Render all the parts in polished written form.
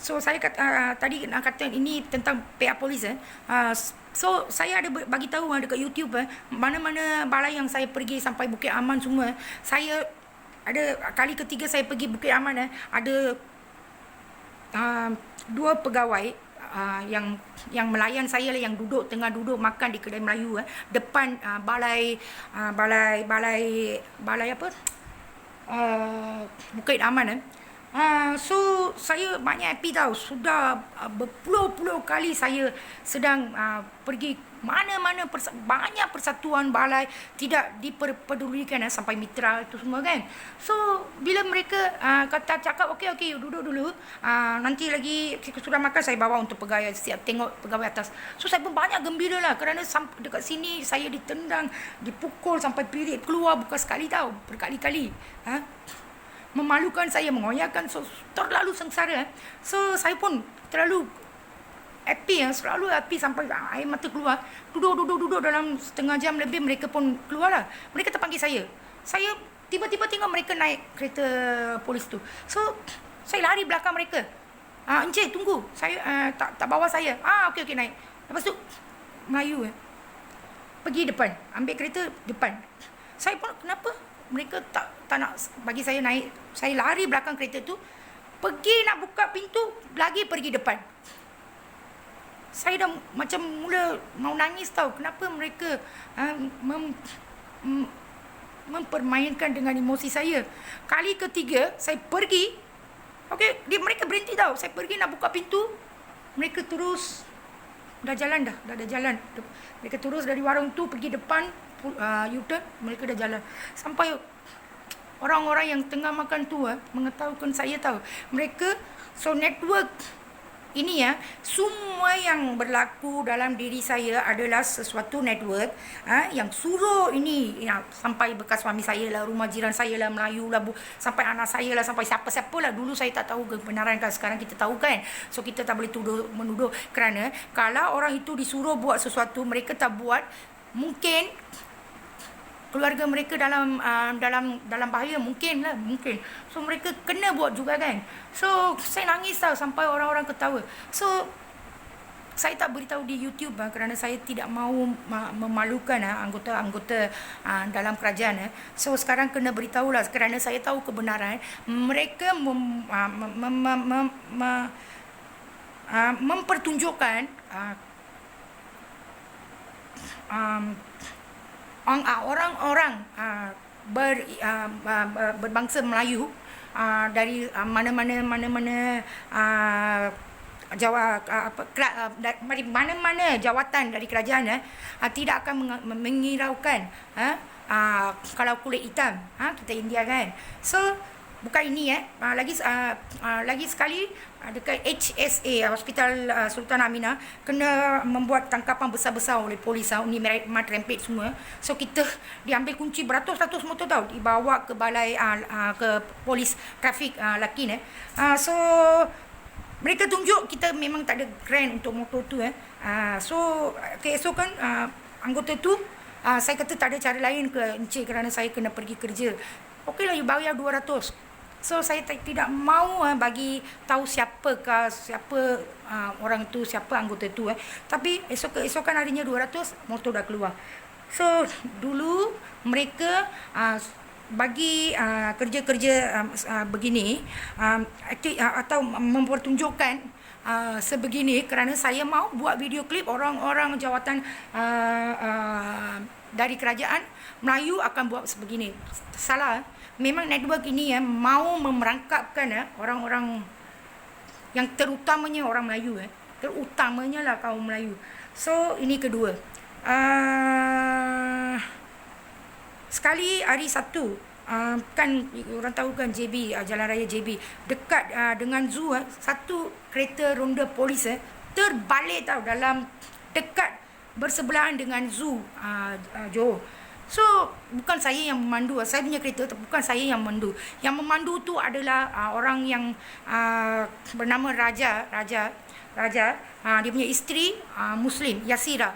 So saya kata, tadi nak kata ini tentang pihak polis so saya ada bagi tahu dekat YouTube mana-mana balai yang saya pergi sampai Bukit Aman semua. Saya ada kali ketiga saya pergi Bukit Aman ada dua pegawai yang melayan saya lah, yang tengah duduk makan di kedai Melayu depan balai apa Bukit Aman so saya banyak happy tau. Sudah berpuluh-puluh kali saya sedang pergi mana-mana banyak persatuan balai tidak diperpedulikan sampai mitra itu semua kan. So bila mereka cakap okey duduk dulu, nanti lagi sudah makan saya bawa untuk pegawai, siap tengok pegawai atas. So saya pun banyak gembira lah kerana dekat sini saya ditendang, dipukul sampai pirit keluar, bukan sekali tau, berkali-kali. Memalukan saya, mengoyakkan, so terlalu sengsara. So saya pun terlalu happy selalu happy sampai air mata keluar. Duduk dalam setengah jam lebih, mereka pun keluar lah. Mereka terpanggil saya tiba-tiba tengok mereka naik kereta polis tu. So saya lari belakang mereka. Encik tunggu, saya tak bawa saya. Okey naik. Lepas tu Melayu pergi depan, ambil kereta depan. Saya pun kenapa mereka tak nak bagi saya naik. Saya lari belakang kereta tu, pergi nak buka pintu, lagi pergi depan. Saya dah macam mula mau nangis tau. Kenapa mereka mempermainkan dengan emosi saya. Kali ketiga saya pergi, mereka berhenti tau. Saya pergi nak buka pintu, mereka terus dah jalan. Mereka terus dari warung tu pergi depan U-turn, mereka dah jalan. Sampai orang-orang yang tengah makan tu mengetahukan saya tahu. Mereka, so network ini semua yang berlaku dalam diri saya adalah sesuatu network yang suruh ini sampai bekas suami saya lah, rumah jiran saya lah, Melayu lah, sampai anak saya lah, sampai siapa-siapa lah. Dulu saya tak tahu kebenaran kan, sekarang kita tahu kan. So kita tak boleh menuduh kerana kalau orang itu disuruh buat sesuatu, mereka tak buat, mungkin keluarga mereka dalam bahaya, mungkin. So mereka kena buat juga kan. So saya nangis tau sampai orang-orang ketawa. So saya tak beritahu di YouTube kerana saya tidak mahu memalukan anggota-anggota dalam kerajaan. So sekarang kena beritahulah kerana saya tahu kebenaran. Mereka mempertunjukkan orang-orang berbangsa Melayu dari mana-mana mana-mana jawatan dari kerajaan tidak akan mengiraukan kalau kulit hitam kita India kan. So bukan ini lagi sekali dekat HSA Hospital Sultan Aminah kena membuat tangkapan besar-besar oleh polis Uni Mat Rempit semua. So kita diambil kunci beratus-ratus motor tau, dibawa ke balai ke polis trafik Lakin so mereka tunjuk kita memang tak ada grant untuk motor tu so keesokan anggota tu saya kata tak ada cara lain ke encik kerana saya kena pergi kerja. Okeylah, you bayar 200. So saya tidak mahu bagi tahu siapa orang tu, siapa anggota tu tapi esokan harinya 200 motor dah keluar. So dulu mereka bagi kerja-kerja begini atau mempertunjukkan sebegini kerana saya mahu buat video klip orang-orang jawatan dari kerajaan Melayu akan buat sebegini. Salah. Memang network ini mau memerangkapkan orang-orang yang terutamanya orang Melayu terutamanya lah kaum Melayu. So ini kedua. Sekali hari Sabtu kan orang tahu kan JB, Jalan Raya JB dekat dengan zoo satu kereta ronda polis terbalik tau dalam dekat bersebelahan dengan zoo Johor. So bukan saya yang memandu, saya punya kereta bukan saya yang memandu. Yang memandu tu adalah orang yang bernama Raja. Dia punya isteri Muslim, Yasira.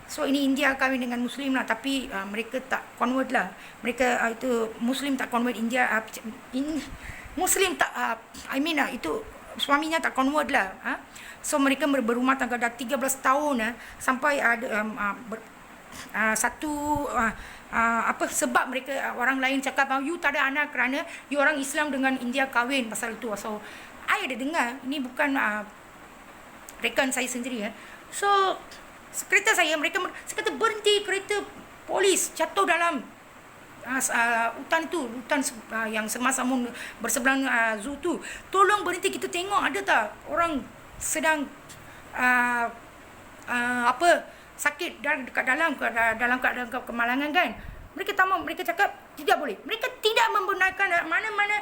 So ini India kahwin dengan Muslim lah, tapi mereka tak convert lah. Mereka itu Muslim tak convert India. Muslim tak itu suaminya tak convert lah. So mereka berumah tangga dah 13 tahun sampai ada sebab mereka orang lain cakap you tak ada anak kerana you orang Islam dengan India kahwin pasal itu. So I ada dengar, ini bukan rekan saya sendiri So kereta saya, saya kata berhenti kereta polis jatuh dalam hutan tu, hutan yang Semasamun bersebelang zoo tu. Tolong berhenti, kita tengok ada tak orang sedang sakit dekat dalam keadaan kemalangan kan. Mereka tak mau, mereka cakap tidak boleh. Mereka tidak membenarkan mana-mana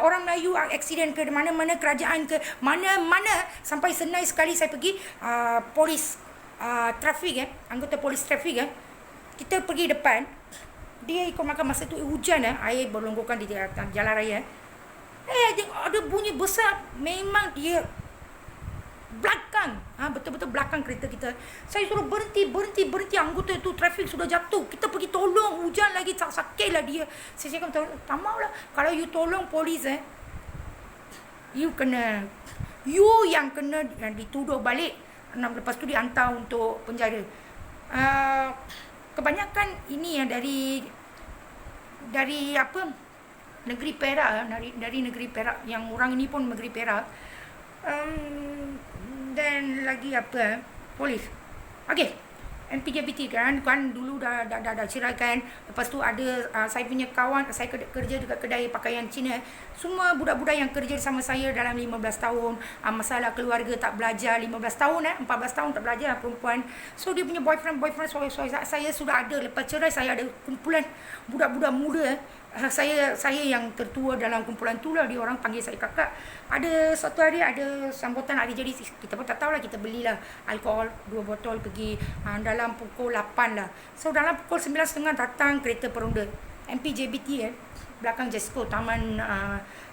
orang Melayu aksiden ke mana-mana kerajaan ke mana-mana. Sampai senai sekali saya pergi polis trafik anggota polis trafik kita pergi depan, dia ikut makan masa tu hujan air berlonggokan di jalan raya ada bunyi besar, memang dia belakang betul-betul belakang kereta kita. Saya suruh berhenti, anggota tu trafik sudah jatuh, kita pergi tolong, hujan lagi, sakit lah dia. Saya cakap tak maulah, kalau you tolong polis you yang kena dituduh balik, lepas tu dihantar untuk penjara. Kebanyakan ini dari negeri Perak, dari negeri Perak, yang orang ini pun negeri Perak. Dan lagi polis. Okey, MPJBT kan dulu dah ceraikan. Lepas tu ada saya punya kawan, saya kerja dekat kedai pakaian Cina. Semua budak-budak yang kerja sama saya dalam 15 tahun, masalah keluarga, tak belajar 15 tahun 14 tahun tak belajar perempuan. So dia punya boyfriend saya sudah ada. Lepas cerai saya ada kumpulan budak-budak muda saya yang tertua dalam kumpulan tu lah. Dia orang panggil saya kakak. Ada satu hari ada sambutan hari jadi, kita pun tak tahulah, kita belilah alkohol 2 botol, pergi dalam pukul 8 lah. So dalam pukul 9.30 datang kereta peronda MPJBT belakang Jesco, taman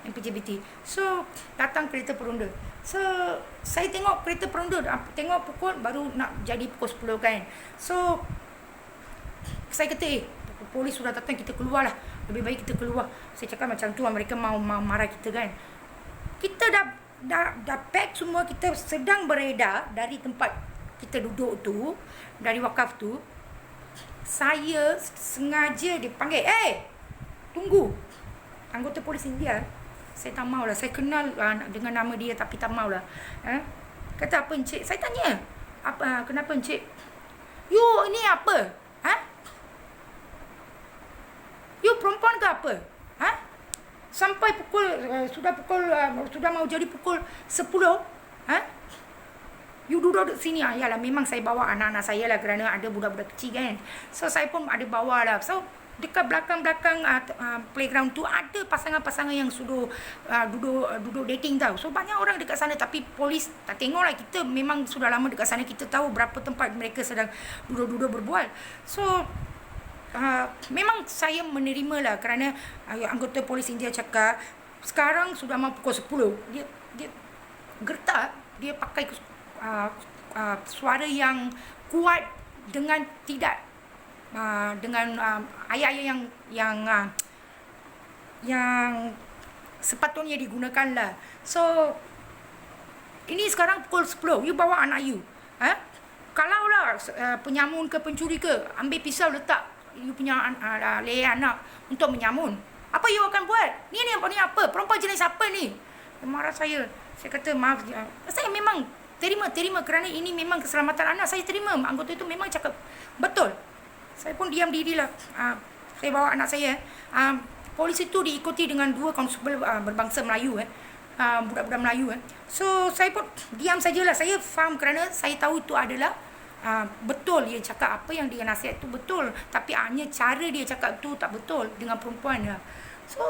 MPJBT. So datang kereta peronda. So saya tengok kereta peronda, tengok pukul baru nak jadi pukul 10 kan. So saya kata polis sudah datang, kita keluar lah, lebih baik kita keluar. Saya cakap macam tu, mereka mau marah kita kan. Kita dah pack semua, kita sedang beredar dari tempat kita duduk tu, dari wakaf tu. Saya sengaja dipanggil, tunggu. Anggota polis India, saya tak maulah, saya kenal dengan nama dia tapi tak maulah. Kata apa encik? Saya tanya, kenapa encik? You ini apa? You perempuan ke apa? Sampai pukul sudah mau jadi pukul 10. You duduk di sini. Yalah, memang saya bawa anak-anak saya lah kerana ada budak-budak kecil kan. So saya pun ada bawa lah. So dekat belakang playground tu ada pasangan-pasangan yang sudah duduk dating tau. So banyak orang dekat sana, tapi polis tak tengok lah. Kita memang sudah lama dekat sana, kita tahu berapa tempat mereka sedang duduk-duduk berbual. So memang saya menerima lah kerana anggota polis India cakap sekarang sudah mau pukul 10. Dia gertak, dia pakai suara yang kuat dengan tidak dengan ayat-ayat yang sepatutnya digunakan lah. So ini sekarang pukul 10, you bawa anak you, kalaulah penyamun ke pencuri ke, ambil pisau letak you punya leher anak untuk menyamun, apa you akan buat? Ni apa? Perempuan jenis apa ni? Dia marah saya. Saya kata maaf, saya memang terima kerana ini memang keselamatan anak. Saya terima, anggota itu memang cakap betul. Saya pun diam dirilah. Saya bawa anak saya. Polis itu diikuti dengan 2 konstabel berbangsa Melayu, budak-budak Melayu. So saya pun diam sajalah. Saya faham kerana saya tahu itu adalah betul, dia cakap apa yang dia nasihat tu betul, tapi hanya cara dia cakap tu tak betul dengan perempuan. So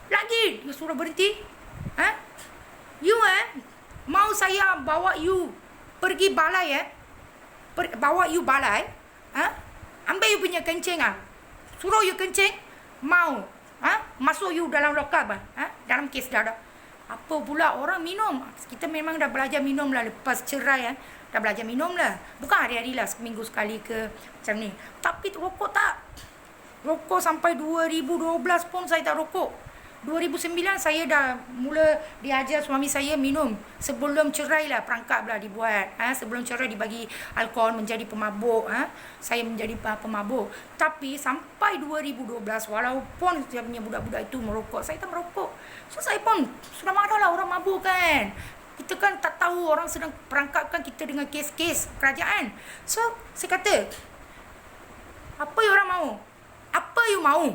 lagi dia suruh berhenti. You mau saya bawa you pergi balai, bawa you balai, ambil you punya kencing, suruh you kencing, mau masuk you dalam lokap, dalam kes dah. Apa pula orang minum? Kita memang dah belajar minum lah lepas cerai, dah belajar minum lah. Bukan hari-hari lah, seminggu sekali ke macam ni. Tapi rokok tak. Rokok sampai 2012 pun saya tak rokok. 2009 saya dah mula diajar suami saya minum. Sebelum cerai lah perangkap lah dibuat. Sebelum cerai dibagi alkohol menjadi pemabuk. Saya menjadi pemabuk. Tapi sampai 2012 walaupun dia punya budak-budak itu merokok, saya tak merokok. So saya pun sudah marah lah orang mabuk kan. Kita kan tak tahu orang sedang perangkapkan kita dengan kes-kes kerajaan. So saya kata, apa yang orang mahu? Apa you mahu?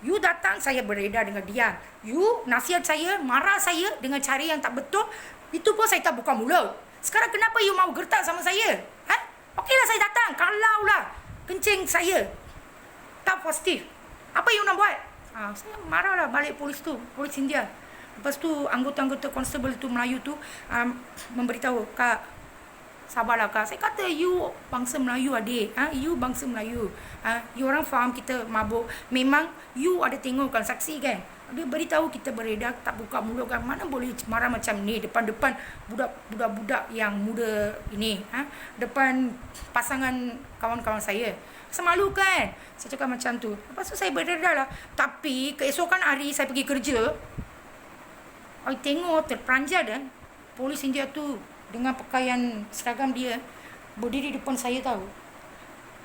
You datang, saya beredar dengan diam. You nasihat saya, marah saya dengan cara yang tak betul. Itu pun saya tak buka mulut. Sekarang kenapa you mahu gertak sama saya? Okeylah saya datang. Kalaulah kencing saya tak positif, apa you nak buat? Saya marah lah balik polis India. Lepas tu anggota-anggota constable tu Melayu tu memberitahu, Kak, sabarlah Kak. Saya kata, you bangsa Melayu adik. You bangsa Melayu. You orang faham kita mabuk. Memang you ada tengokkan saksi kan. Dia beritahu kita beredar, tak buka mulut kan. Mana boleh marah macam ni depan-depan budak-budak yang muda ini. Depan pasangan kawan-kawan saya. Semalu kan. Saya cakap macam tu. Lepas tu saya beredar lah. Tapi keesokan hari saya pergi kerja. Saya tengok terperanjat kan. Polis India tu dengan pakaian seragam dia berdiri depan saya tahu.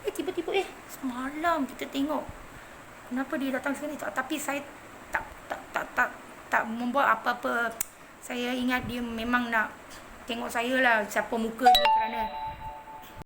Tiba-tiba semalam kita tengok. Kenapa dia datang sini? Tapi saya tak membuat apa-apa. Saya ingat dia memang nak tengok saya lah siapa muka dia, kerana